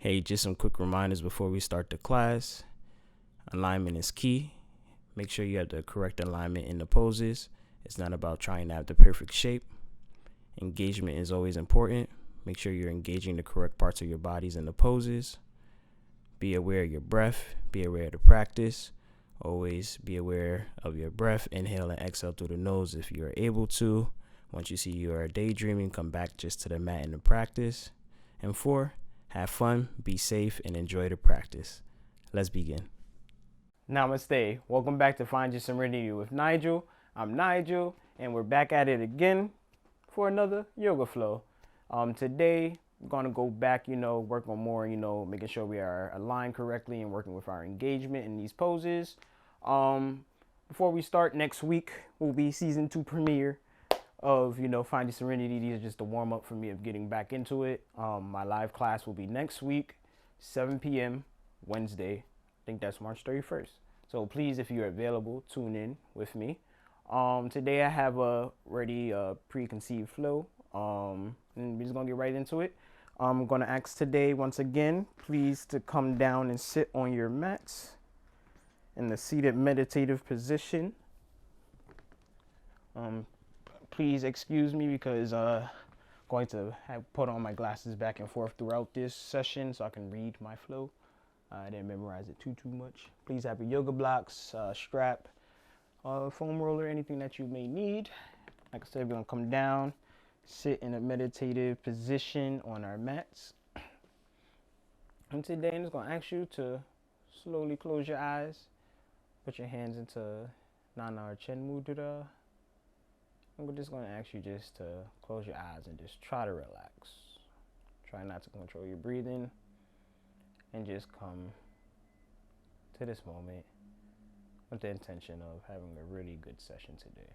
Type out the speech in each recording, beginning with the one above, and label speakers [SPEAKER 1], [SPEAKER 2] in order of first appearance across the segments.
[SPEAKER 1] Hey, just some quick reminders before we start the class. Alignment is key. Make sure you have the correct alignment in the poses. It's not about trying to have the perfect shape. Engagement is always important. Make sure you're engaging the correct parts of your bodies in the poses. Be aware of your breath. Be aware of the practice. Always be aware of your breath. Inhale and exhale through the nose if you are able to. Once you see you are daydreaming, come back just to the mat in the practice. And 4, have fun, be safe, and enjoy the practice. Let's begin. Namaste. Welcome back to Find Your Serenity with Nigel. I'm Nigel, and we're back at it again for another yoga flow. Today, we're going to go back, work on more, making sure we are aligned correctly and working with our engagement in these poses. Before we start, next week will be season 2 premiere of Find Your Serenity. These are just a warm-up for me of getting back into it. My live class will be next week, 7 p.m. Wednesday. I think that's March 31st. So please, if you're available, tune in with me. Today I have a already preconceived flow, and we're just gonna get right into it. I'm gonna ask today once again, please to come down and sit on your mats in the seated meditative position. Please excuse me because I'm going to have put on my glasses back and forth throughout this session so I can read my flow. I didn't memorize it too much. Please have your yoga blocks, strap, foam roller, anything that you may need. Like I said, we're gonna come down, sit in a meditative position on our mats. And today I'm just gonna ask you to slowly close your eyes, put your hands into Nana Chin Mudra. I'm just going to ask you just to close your eyes and just try to relax. Try not to control your breathing and just come to this moment with the intention of having a really good session today.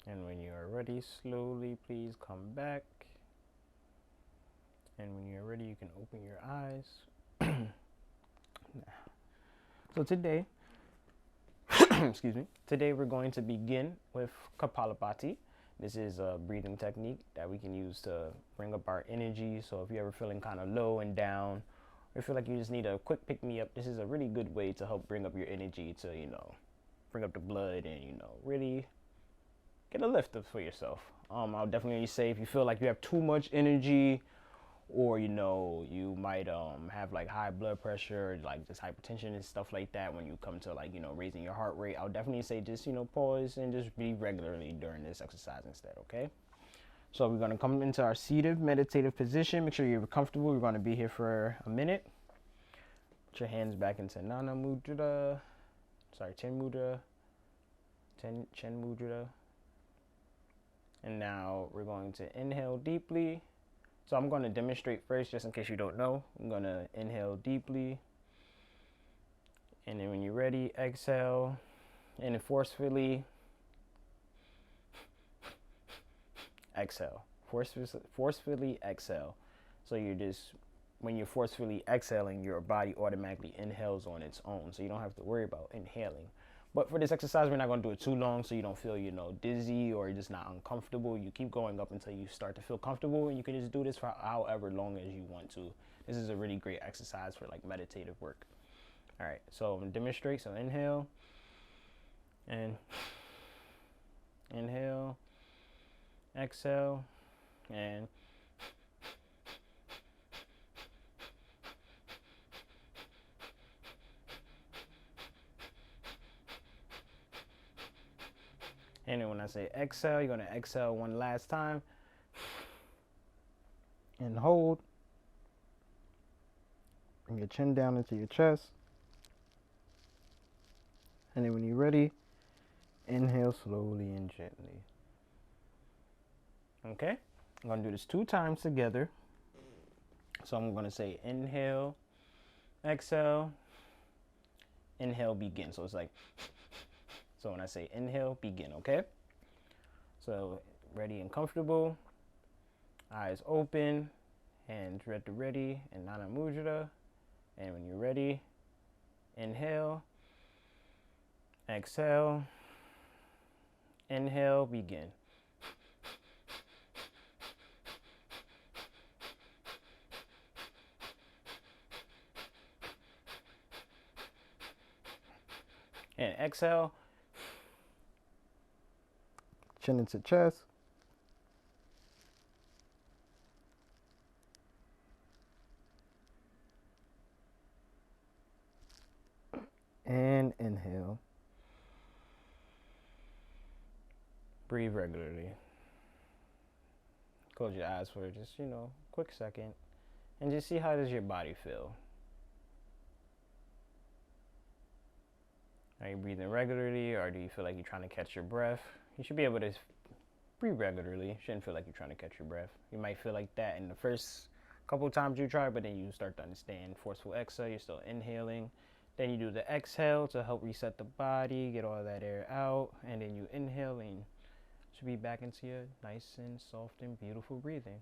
[SPEAKER 1] And when you are ready, slowly please come back. And when you're ready, you can open your eyes. So today, excuse me, today we're going to begin with Kapalabhati. This is a breathing technique that we can use to bring up our energy. So if you're ever feeling kind of low and down, or feel like you just need a quick pick-me-up, this is a really good way to help bring up your energy to, bring up the blood and, really get a lift up for yourself. I'll definitely say if you feel like you have too much energy, or you might have like high blood pressure, like just hypertension and stuff like that, when you come to like raising your heart rate, I'll definitely say just pause and just breathe regularly during this exercise instead. Okay, so we're going to come into our seated meditative position. Make sure you're comfortable. We're going to be here for a minute. Put your hands back into Nana Mudra, Chin Mudra, Chin Mudra. And now we're going to inhale deeply. So I'm going to demonstrate first, just in case you don't know. I'm going to inhale deeply. And then when you're ready, exhale. And then forcefully exhale. Forcefully exhale. So when you're forcefully exhaling, your body automatically inhales on its own. So you don't have to worry about inhaling. But for this exercise, we're not going to do it too long so you don't feel, dizzy or you're just not uncomfortable. You keep going up until you start to feel comfortable, and you can just do this for however long as you want to. This is a really great exercise for like meditative work. All right, so I'm going to demonstrate. So inhale and inhale, exhale, and and then when I say exhale, you're going to exhale one last time. And hold. Bring your chin down into your chest. And then when you're ready, inhale slowly and gently. Okay? I'm going to do this 2 times together. So I'm going to say inhale, exhale, inhale, begin. So it's like, so when I say inhale, begin, okay? So ready and comfortable, eyes open, hands ready, and Nana Mudra. And when you're ready, inhale, exhale, inhale, begin. And exhale, chin into chest. And inhale. Breathe regularly. Close your eyes for just, quick second. And just see, how does your body feel? Are you breathing regularly, or do you feel like you're trying to catch your breath? You should be able to breathe regularly. You shouldn't feel like you're trying to catch your breath. You might feel like that in the first couple of times you try, but then you start to understand forceful exhale. You're still inhaling. Then you do the exhale to help reset the body, get all that air out, and then you inhale and should be back into your nice and soft and beautiful breathing.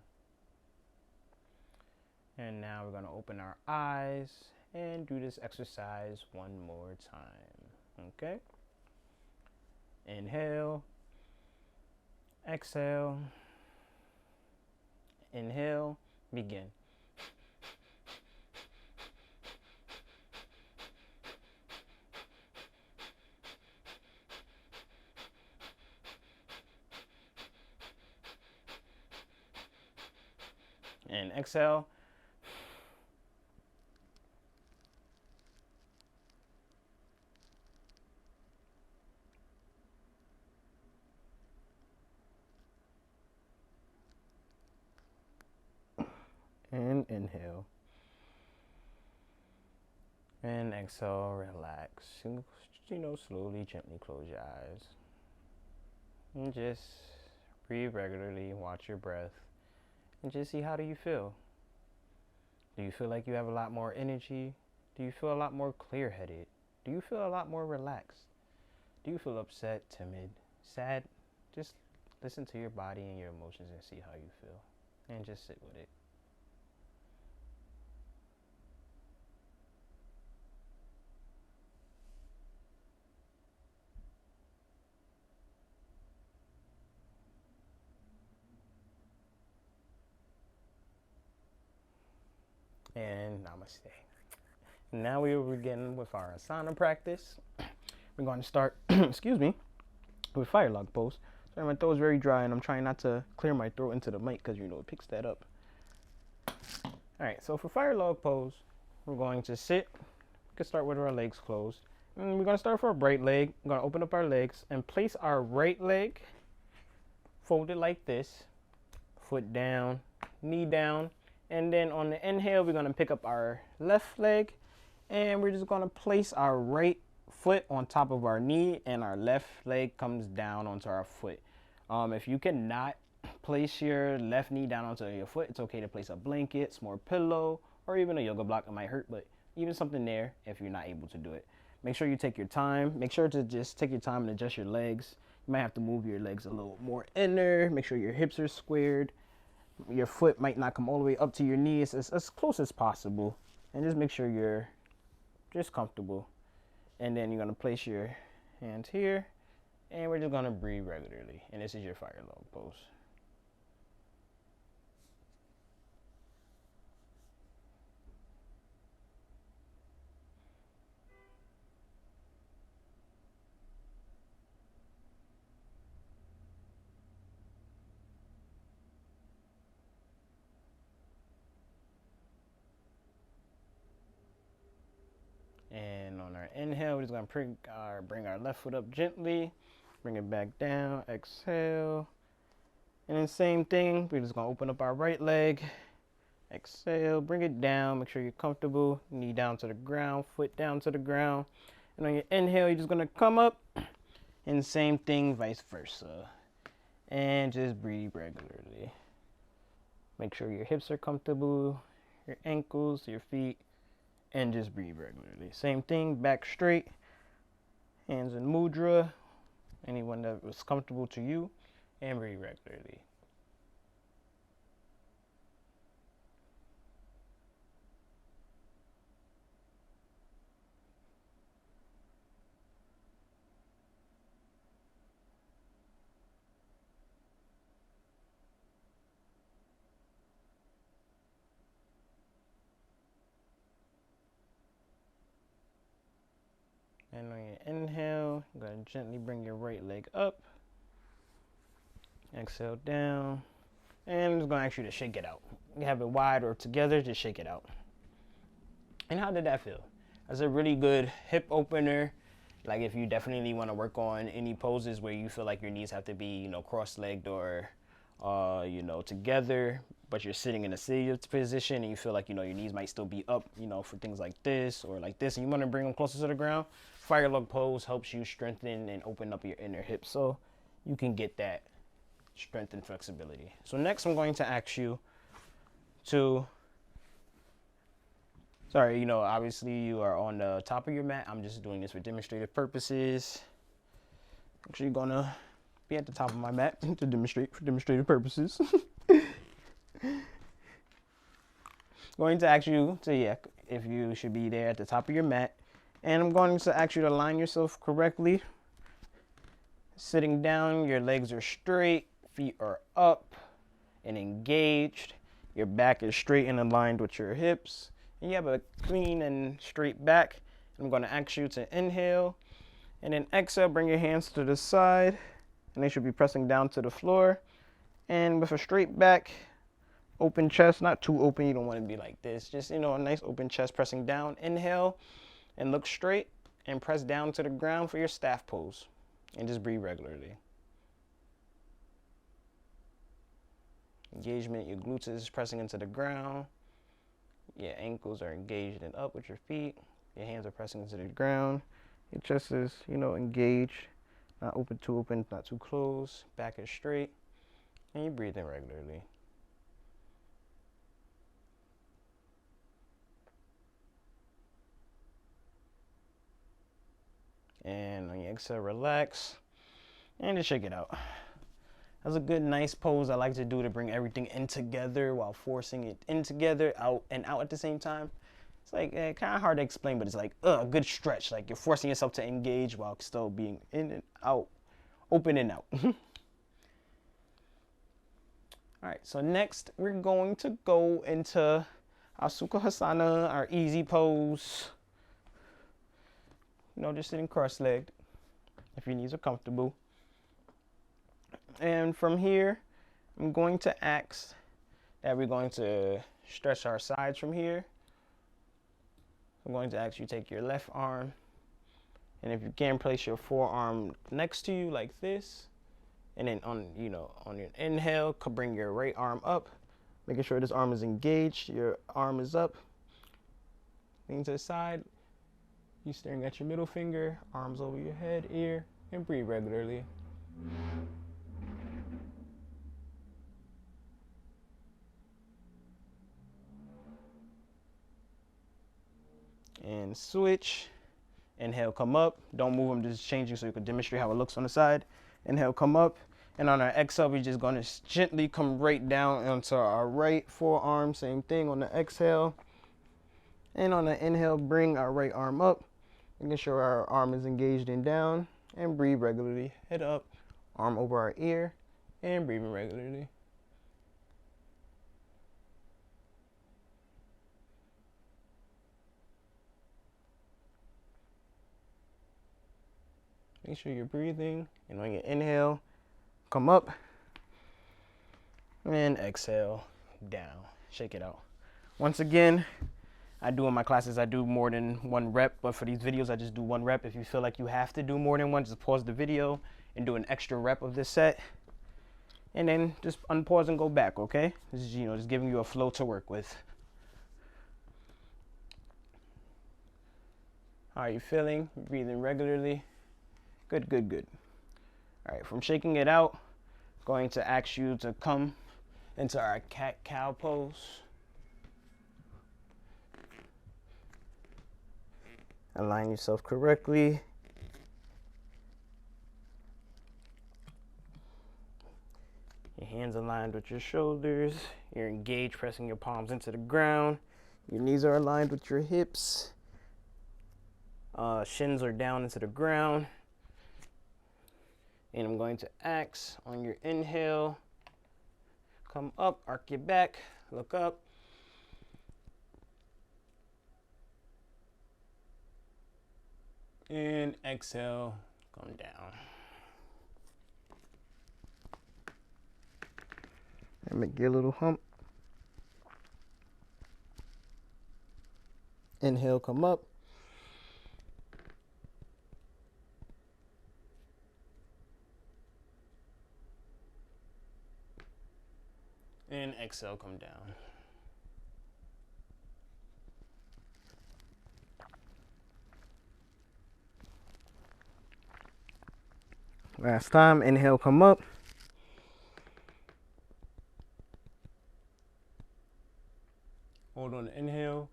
[SPEAKER 1] And now we're going to open our eyes and do this exercise one more time. Okay? Inhale, exhale, inhale, begin. And exhale. And inhale. And exhale, relax. Slowly, gently close your eyes. And just breathe regularly, watch your breath, and just see, how do you feel? Do you feel like you have a lot more energy? Do you feel a lot more clear-headed? Do you feel a lot more relaxed? Do you feel upset, timid, sad? Just listen to your body and your emotions and see how you feel. And just sit with it. And namaste. Now we will begin with our asana practice. We're going to start, excuse me, with fire log pose. Sorry, my throat is very dry and I'm trying not to clear my throat into the mic because it picks that up. Alright, so for fire log pose, we're going to sit. We can start with our legs closed. And we're going to start for our right leg. We're going to open up our legs and place our right leg folded like this. Foot down, knee down. And then on the inhale, we're going to pick up our left leg. And we're just going to place our right foot on top of our knee, and our left leg comes down onto our foot. If you cannot place your left knee down onto your foot, it's okay to place a blanket, some more pillow, or even a yoga block. It might hurt, but even something there if you're not able to do it. Make sure you take your time. Make sure to just take your time and adjust your legs. You might have to move your legs a little more inner. Make sure your hips are squared. Your foot might not come all the way up to your knees, as close as possible. And just make sure you're just comfortable. And then you're going to place your hands here, and we're just going to breathe regularly. And this is your fire log pose. And on our inhale, we're just going to bring our left foot up gently. Bring it back down. Exhale. And then same thing. We're just going to open up our right leg. Exhale. Bring it down. Make sure you're comfortable. Knee down to the ground. Foot down to the ground. And on your inhale, you're just going to come up. And same thing, vice versa. And just breathe regularly. Make sure your hips are comfortable, your ankles, your feet, and just breathe regularly. Same thing, back straight, hands in mudra, anyone that was comfortable to you, and breathe regularly. And on your inhale, you're going to gently bring your right leg up. Exhale down. And I'm just going to ask you to shake it out. You have it wide or together, just shake it out. And how did that feel? That's a really good hip opener. Like if you definitely want to work on any poses where you feel like your knees have to be, cross-legged or, together, but you're sitting in a seated position and you feel like, your knees might still be up, for things like this or like this, and you want to bring them closer to the ground. Firelog pose helps you strengthen and open up your inner hips so you can get that strength and flexibility. So next I'm going to ask you to, obviously you are on the top of your mat. I'm just doing this for demonstrative purposes. Actually, you're gonna be at the top of my mat to demonstrate for demonstrative purposes. Going to ask you to, if you should be there at the top of your mat. And I'm going to ask you to line yourself correctly. Sitting down, your legs are straight, feet are up and engaged. Your back is straight and aligned with your hips. And you have a clean and straight back. I'm going to ask you to inhale and then exhale, bring your hands to the side and they should be pressing down to the floor. And with a straight back, open chest, not too open, you don't want to be like this. Just, a nice open chest pressing down. Inhale and look straight and press down to the ground for your staff pose and just breathe regularly. Engagement, your glutes is pressing into the ground. Your ankles are engaged and up with your feet. Your hands are pressing into the ground. Your chest is, engaged, not too open, not too closed. Back is straight. And you breathe in regularly. And on your exhale, relax. And just shake it out. That's a good, nice pose I like to do to bring everything in together while forcing it in together, out and out at the same time. It's like kind of hard to explain, but it's like a good stretch. Like you're forcing yourself to engage while still being in and out, open and out. All right, so next we're going to go into our Sukha Hasana, our easy pose. Just sitting cross-legged if your knees are comfortable. And from here, I'm going to ask that we're going to stretch our sides from here. I'm going to ask you to take your left arm, and if you can, place your forearm next to you like this. And then on your inhale, bring your right arm up, making sure this arm is engaged. Your arm is up. Lean to the side. You staring at your middle finger, arms over your head, ear, and breathe regularly. And switch. Inhale, come up. Don't move them, just changing so you can demonstrate how it looks on the side. Inhale, come up. And on our exhale, we're just going to gently come right down onto our right forearm. Same thing on the exhale. And on the inhale, bring our right arm up. Making sure our arm is engaged and down. And breathe regularly. Head up, arm over our ear, and breathing regularly. Make sure you're breathing, and on your inhale, come up, and exhale, down. Shake it out. Once again, I do in my classes, I do more than one rep, but for these videos, I just do one rep. If you feel like you have to do more than one, just pause the video and do an extra rep of this set, and then just unpause and go back, okay? This is, just giving you a flow to work with. How are you feeling? Breathing regularly. Good, good, good. All right, from shaking it out, going to ask you to come into our cat-cow pose. Align yourself correctly. Your hands aligned with your shoulders. You're engaged, pressing your palms into the ground. Your knees are aligned with your hips. Shins are down into the ground. And I'm going to axe on your inhale. Come up, arc your back, look up. And exhale, come down. And make your little hump. Inhale, come up. And exhale, come down. Last time, inhale, come up. Hold on the inhale.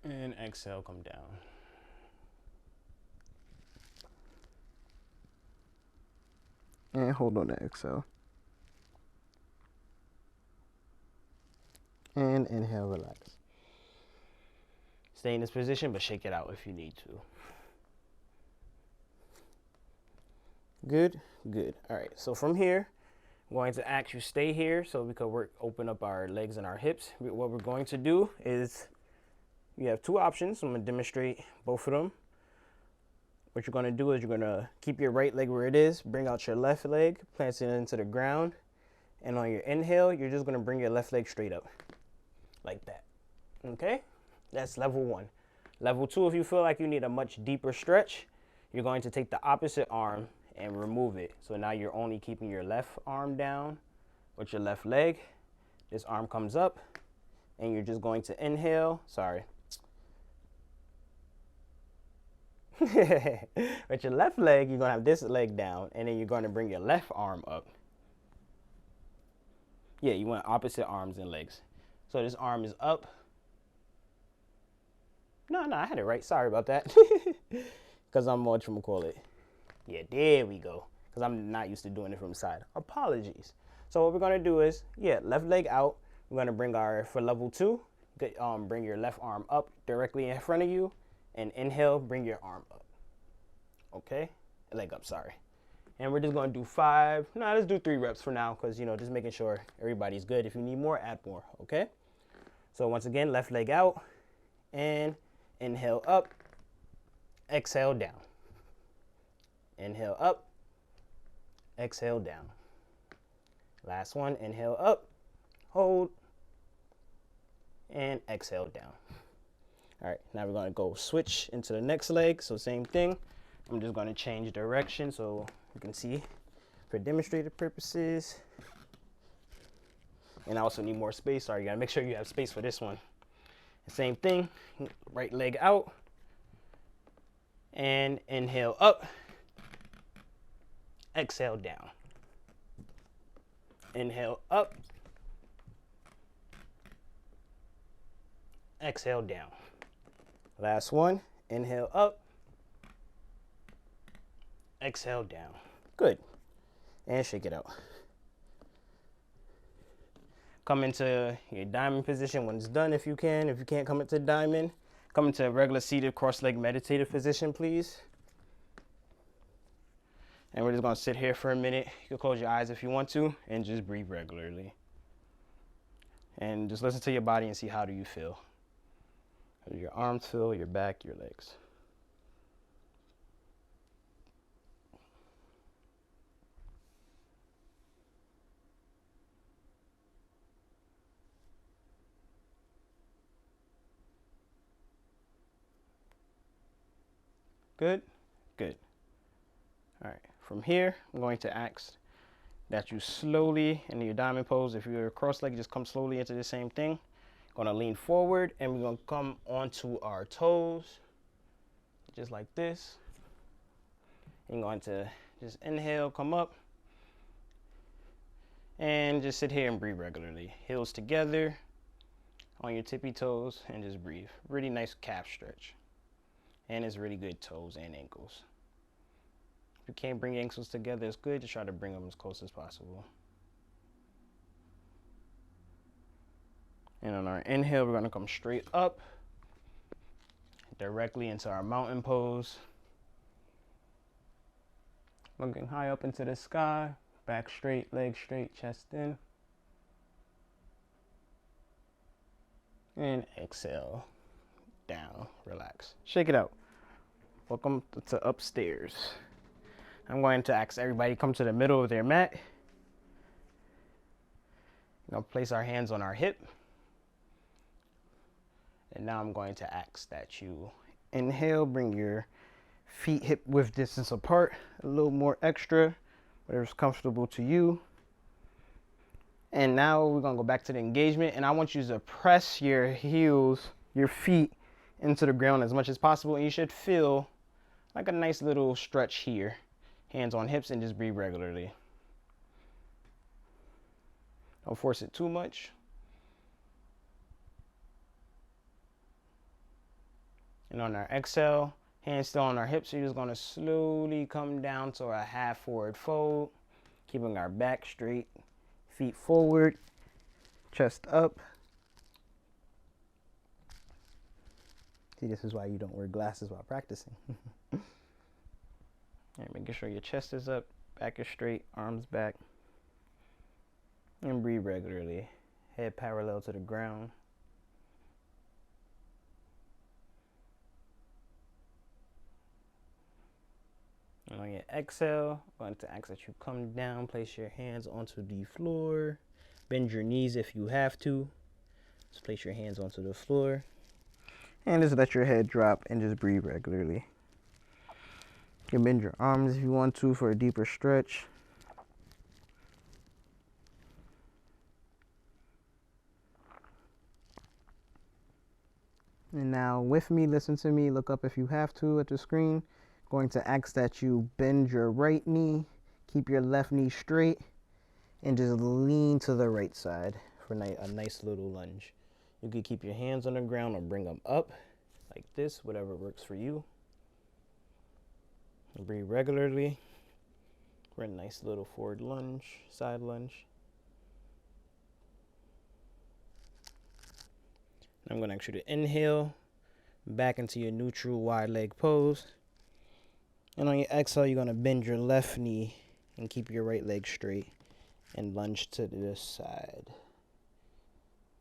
[SPEAKER 1] And exhale, come down. And hold on the exhale. And inhale, relax. Stay in this position, but shake it out if you need to. Good, good. All right, so from here, I'm going to ask you stay here so we can open up our legs and our hips. What we're going to do is, you have two options. I'm going to demonstrate both of them. What you're going to do is you're going to keep your right leg where it is, bring out your left leg, plant it into the ground, and on your inhale, you're just going to bring your left leg straight up, like that. Okay? That's level one. Level two, if you feel like you need a much deeper stretch, you're going to take the opposite arm and remove it. So now you're only keeping your left arm down with your left leg. This arm comes up, and you're just going to inhale. Sorry. With your left leg, you're going to have this leg down, and then you're going to bring your left arm up. Yeah, you want opposite arms and legs. So this arm is up. No, I had it right. Sorry about that. Because I'm whatchamacallit. Yeah, there we go. Because I'm not used to doing it from the side. Apologies. So what we're going to do is, yeah, left leg out. We're going to bring for level two, bring your left arm up directly in front of you. And inhale, bring your arm up. Okay? Leg up, sorry. And we're just going to do let's do 3 reps for now because, just making sure everybody's good. If you need more, add more, okay? So once again, left leg out and inhale up, exhale down. Inhale up, exhale down. Last one, inhale up, hold, and exhale down. All right, now we're going to go switch into the next leg. So same thing. I'm just going to change direction so you can see for demonstrative purposes. And I also need more space. Sorry, you got to make sure you have space for this one. Same thing, right leg out. And inhale up, exhale down. Inhale up, exhale down. Last one, inhale up, exhale down. Good. And shake it out. Come into your diamond position when it's done if you can. If you can't come into diamond, come into a regular seated cross-legged meditative position, please. And we're just going to sit here for a minute. You can close your eyes if you want to and just breathe regularly. And just listen to your body and see how do you feel. How do your arms feel, your back, your legs. Good? Good. All right, from here, I'm going to ask that you slowly, in your diamond pose, if you're cross-legged, just come slowly into the same thing. Gonna lean forward, and we're gonna come onto our toes, just like this. And you're going to Just inhale, come up. And just sit here and breathe regularly. Heels together on your tippy toes and just breathe. Really nice calf stretch. And it's really good toes and ankles. If you can't bring your ankles together, it's good to try to bring them as close as possible. And on our inhale, we're going to come straight up, directly into our mountain pose. Looking high up into the sky, back straight, legs straight, chest in. And exhale, down, relax. Shake it out. Welcome to upstairs. I'm going to ask everybody to come to the middle of their mat. We're going to place our hands on our hip. And now I'm going to ask that you inhale, bring your feet hip width distance apart, a little more extra, whatever's comfortable to you. And now we're gonna go back to the engagement, and I want you to press your heels, your feet into the ground as much as possible, and you should feel like a nice little stretch here. Hands on hips and just breathe regularly. Don't force it too much. And on our exhale, hands still on our hips, we're just gonna slowly come down to a half forward fold, keeping our back straight, feet forward, chest up. See, this is why you don't wear glasses while practicing. And making sure your chest is up, back is straight, arms back. And breathe regularly. Head parallel to the ground. And on your exhale, I'm going to ask that you come down, place your hands onto the floor. Bend your knees if you have to. Just place your hands onto the floor. And just let your head drop and just breathe regularly. You can bend your arms if you want to for a deeper stretch. And now with me, listen to me, look up if you have to at the screen. Going to ask that you bend your right knee, keep your left knee straight, and just lean to the right side for a nice little lunge. You can keep your hands on the ground or bring them up like this, whatever works for you. And breathe regularly for a nice little forward lunge, side lunge. I'm going to ask you to inhale back into your neutral wide leg pose. And on your exhale, you're going to bend your left knee and keep your right leg straight and lunge to this side.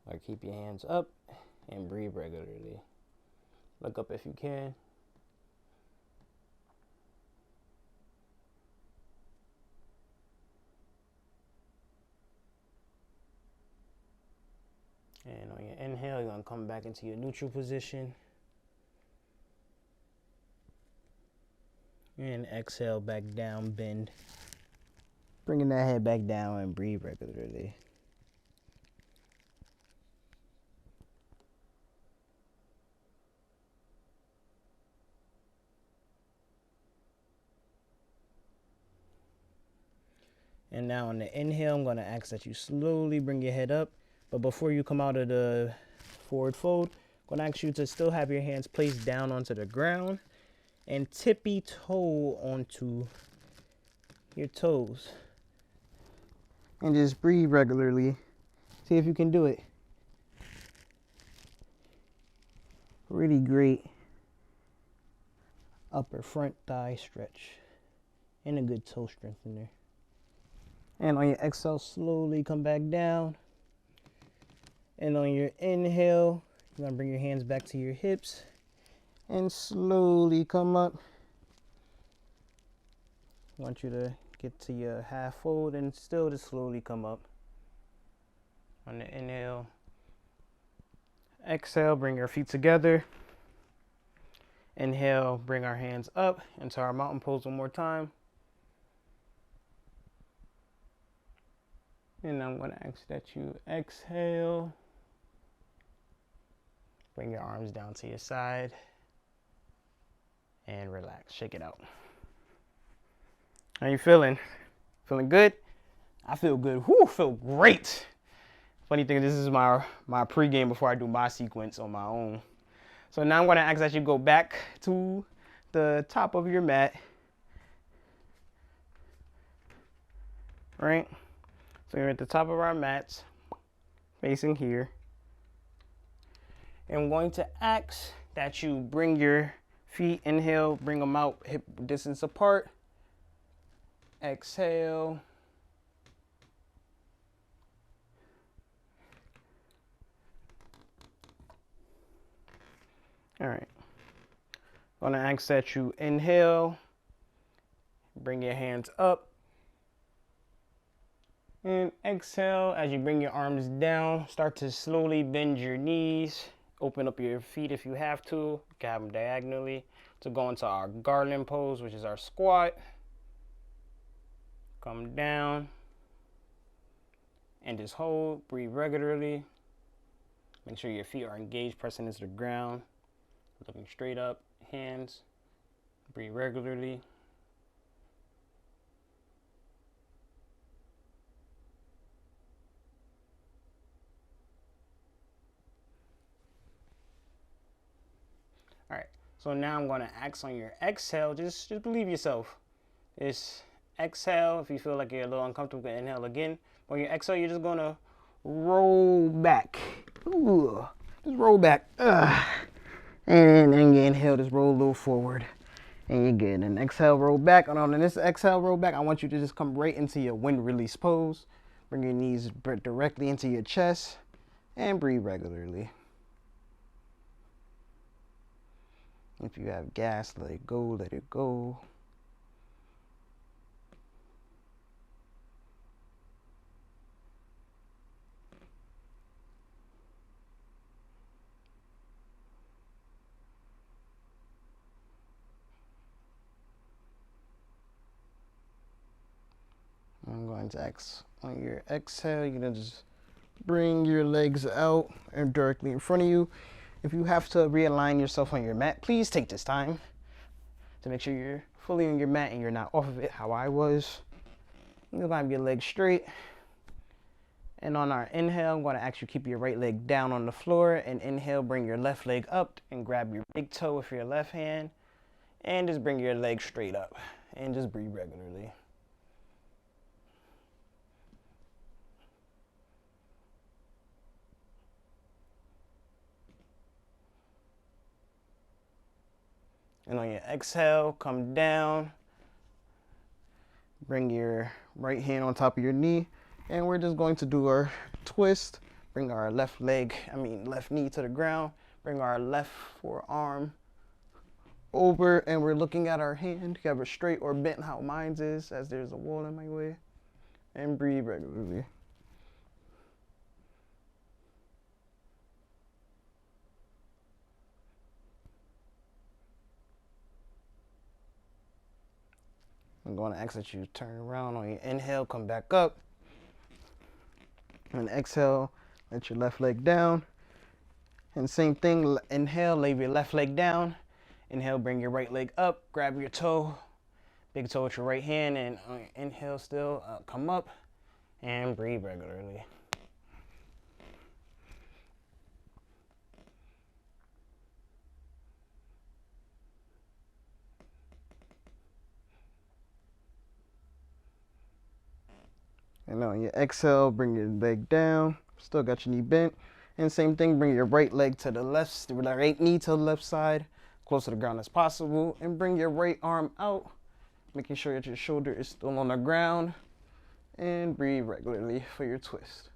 [SPEAKER 1] Or keep your hands up and breathe regularly. Look up if you can. And on your inhale, you're going to come back into your neutral position. And exhale, back down, bend. Bringing that head back down and breathe regularly. And now on the inhale, I'm going to ask that you slowly bring your head up. But before you come out of the forward fold, I'm going to ask you to still have your hands placed down onto the ground and tippy toe onto your toes. And just breathe regularly. See if you can do it. Really great upper front thigh stretch. And a good toe strength in there. And on your exhale, slowly come back down. And on your inhale, you're going to bring your hands back to your hips and slowly come up. I want you to get to your half fold and still just slowly come up. On the inhale, exhale, bring your feet together. Inhale, bring our hands up into our mountain pose one more time. And I'm going to ask that you exhale. Bring your arms down to your side. And relax. Shake it out.
[SPEAKER 2] How you feeling? Feeling good? I feel good. Whoo, feel great. Funny thing, this is my pregame before I do my sequence on my own. So now I'm going to ask that you go back to the top of your mat. Right? So you're at the top of our mats, facing here. And I'm going to ask that you bring your feet, inhale, bring them out hip distance apart. Exhale. All right. I'm going to ask that you inhale, bring your hands up, and exhale as you bring your arms down. Start to slowly bend your knees. Open up your feet if you have to. You can have them diagonally to go into our garland pose, which is our squat. Come down and just hold. Breathe regularly. Make sure your feet are engaged, pressing into the ground. Looking straight up, hands. Breathe regularly. All right, so now I'm going to ask on your exhale, just believe yourself. Just exhale. If you feel like you're a little uncomfortable, inhale again. On your exhale, you're just going to roll back. Ooh, just roll back. And then you inhale, just roll a little forward. And you're good. And exhale, roll back. And on this exhale, roll back, I want you to just come right into your wind release pose. Bring your knees directly into your chest and breathe regularly. If you have gas, let it go, let it go. I'm going to ask on your exhale, you're going to just bring your legs out and directly in front of you. If you have to realign yourself on your mat, please take this time to make sure you're fully on your mat and you're not off of it, how I was. You're going to have your legs straight. And on our inhale, I'm going to ask you keep your right leg down on the floor. And inhale, bring your left leg up and grab your big toe with your left hand. And just bring your leg straight up. And just breathe regularly. And on your exhale, come down. Bring your right hand on top of your knee. And we're just going to do our twist. Bring our left knee to the ground. Bring our left forearm over. And we're looking at our hand. You have it straight or bent how mine is, as there's a wall in my way. And breathe regularly. I'm going to ask that you turn around on your inhale, come back up. And exhale, let your left leg down. And same thing, inhale, lay your left leg down. Inhale, bring your right leg up, grab your toe, big toe with your right hand, and on your inhale still, come up and breathe regularly. And on your exhale, bring your leg down. Still got your knee bent. And same thing, bring your right leg to the left, the right knee to the left side, close to the ground as possible. And bring your right arm out, making sure that your shoulder is still on the ground. And breathe regularly for your twist.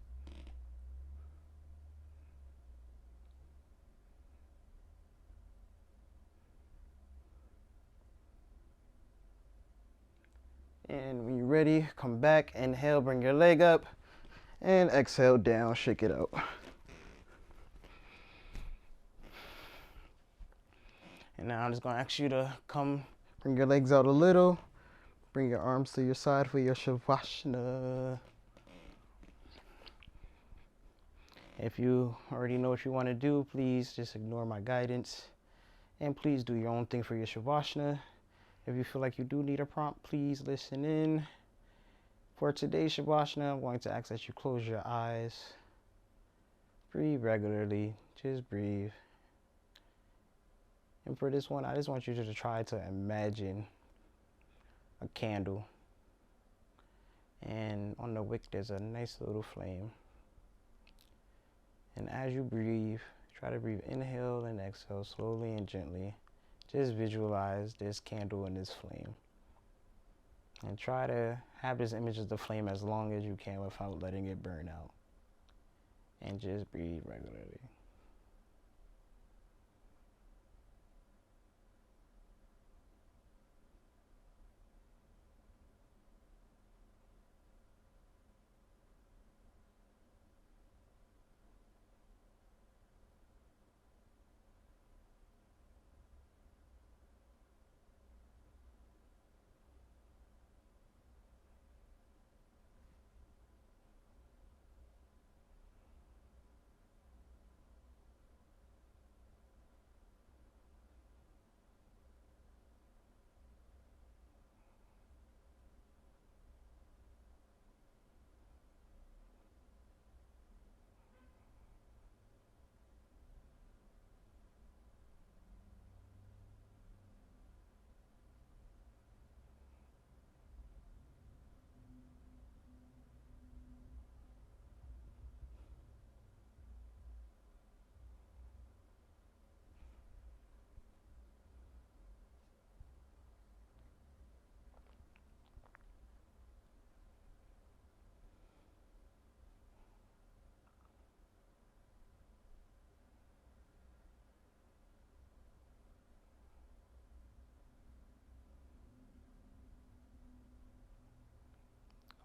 [SPEAKER 2] And when you're ready, come back, inhale, bring your leg up, and exhale down, shake it out. And now I'm just gonna ask you to bring your legs out a little, bring your arms to your side for your Shavasana. If you already know what you wanna do, please just ignore my guidance, and please do your own thing for your Shavasana. If you feel like you do need a prompt, please listen in. For today's Shavasana, I'm going to ask that you close your eyes. Breathe regularly. Just breathe. And for this one, I just want you to try to imagine a candle. And on the wick, there's a nice little flame. And as you breathe, try to breathe inhale and exhale slowly and gently. Just visualize this candle and this flame. And try to have this image of the flame as long as you can without letting it burn out. And just breathe regularly.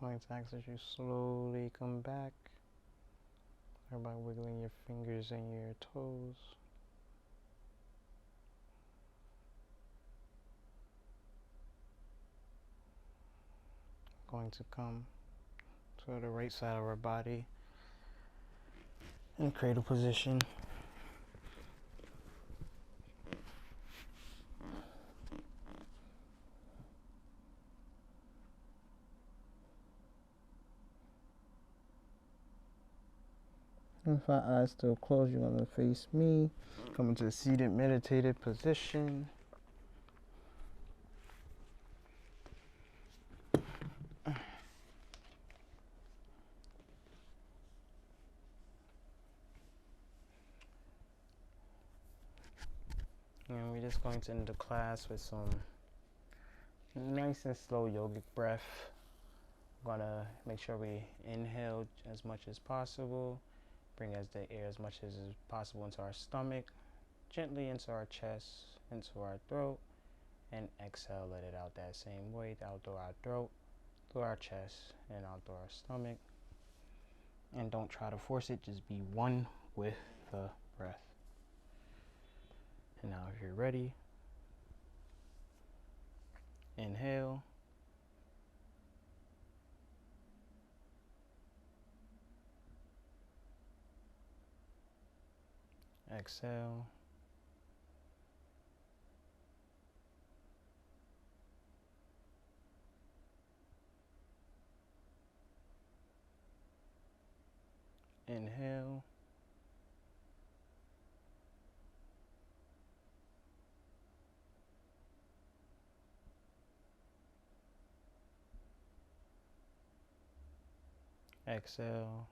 [SPEAKER 2] Going to ask that you slowly come back. Start by wiggling your fingers and your toes. Going to come to the right side of our body in cradle position. If our eyes still closed, you're going to face me. Come into a seated meditative position. And we're just going to end the class with some nice and slow yogic breath. We're going to make sure we inhale as much as possible. Bring the air as much as is possible into our stomach, gently into our chest, into our throat, and exhale, let it out that same way, out through our throat, through our chest, and out through our stomach. And don't try to force it, just be one with the breath. And now if you're ready, inhale. Exhale. Inhale. Exhale.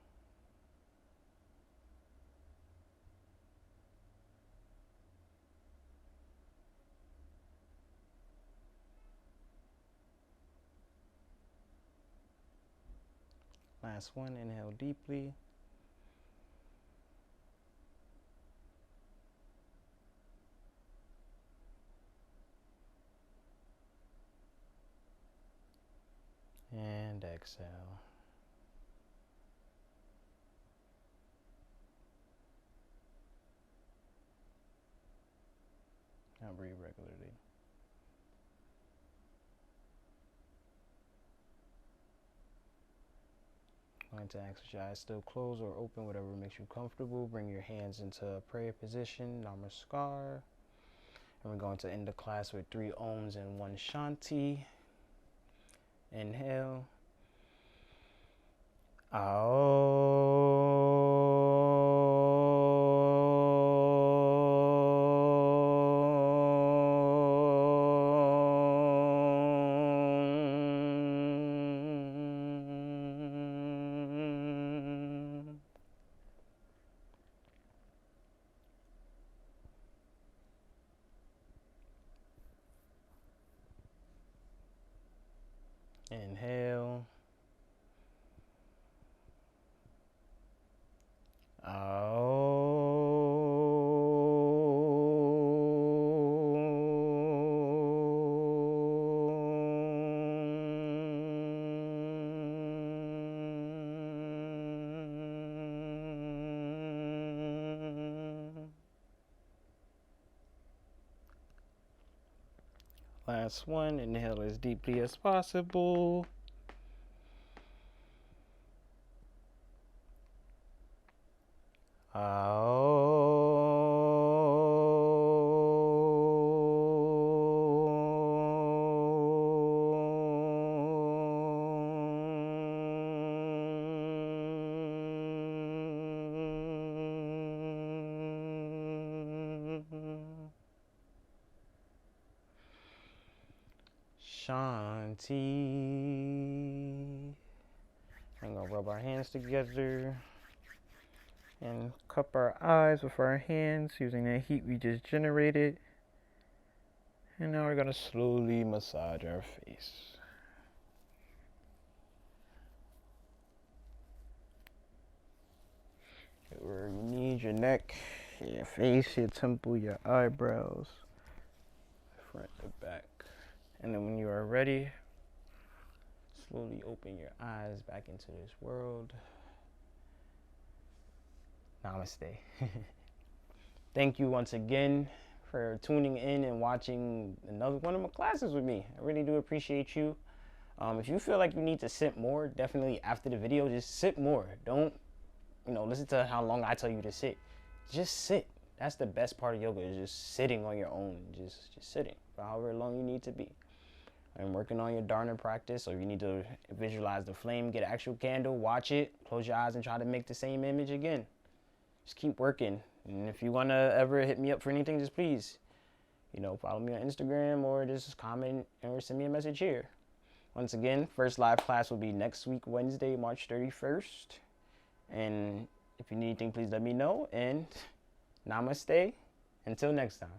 [SPEAKER 2] Last one, inhale deeply. And exhale. Now breathe regularly. I'm going to ask with your eyes still closed or open, whatever makes you comfortable. Bring your hands into a prayer position, Namaste. And we're going to end the class with 3 Oms and 1 Shanti. Inhale. Inhale. Last one, inhale as deeply as possible. Shanti. I'm gonna rub our hands together and cup our eyes with our hands using that heat we just generated. And now we're gonna slowly massage our face. Where you need your neck, your face, your temple, your eyebrows, front to back. And then when you are ready, slowly open your eyes back into this world. Namaste. Thank you once again for tuning in and watching another one of my classes with me. I really do appreciate you. If you feel like you need to sit more, definitely after the video, just sit more. Don't, listen to how long I tell you to sit. Just sit. That's the best part of yoga, is just sitting on your own. Just sitting for however long you need to be. And working on your dharana practice, or you need to visualize the flame, get an actual candle, watch it, close your eyes and try to make the same image again. Just keep working. And if you want to ever hit me up for anything, just please, follow me on Instagram or just comment or send me a message here. Once again, first live class will be next week, Wednesday, March 31st. And if you need anything, please let me know. And namaste. Until next time.